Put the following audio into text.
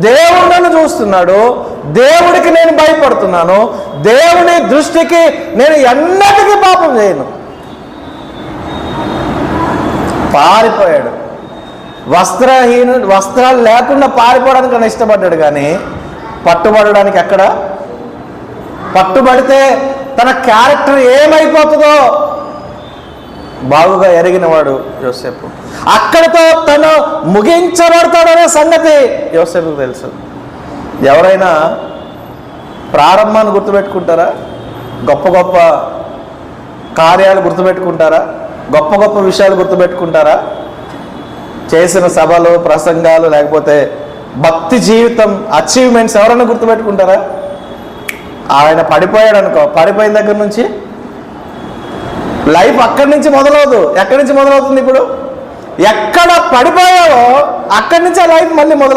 దేవుడు నన్ను చూస్తున్నాడు, దేవుడికి నేను భయపడుతున్నాను, దేవుని దృష్టికి నేను ఎన్నటికీ పాపం చేయను. పారిపోయాడు. వస్త్రాలు లేకుండా పారిపోవడానికి ఆయన ఇష్టపడ్డాడు, కానీ పట్టుబడడానికి ఎక్కడ? పట్టుబడితే తన క్యారెక్టర్ ఏమైపోతుందో బాగుగా ఎరిగినవాడు యోసేపు. అక్కడితో తను ముగించబడతాడనే సంగతి యోసేపుకు తెలుసు. ఎవరైనా ప్రారంభాన్ని గుర్తుపెట్టుకుంటారా? గొప్ప గొప్ప కార్యాలు గుర్తుపెట్టుకుంటారా? గొప్ప గొప్ప విషయాలు గుర్తుపెట్టుకుంటారా? చేసిన సభలు, ప్రసంగాలు, లేకపోతే భక్తి జీవితం, అచీవ్మెంట్స్ ఎవరైనా గుర్తుపెట్టుకుంటారా? ఆయన పడిపోయాడు అనుకో, పడిపోయిన దగ్గర నుంచి లైఫ్ అక్కడి నుంచి మొదలవదు. ఎక్కడి నుంచి మొదలవుతుంది? ఇప్పుడు ఎక్కడ పడిపోయావో అక్కడి నుంచి ఆ లైఫ్ మళ్ళీ మొదలవుతుంది.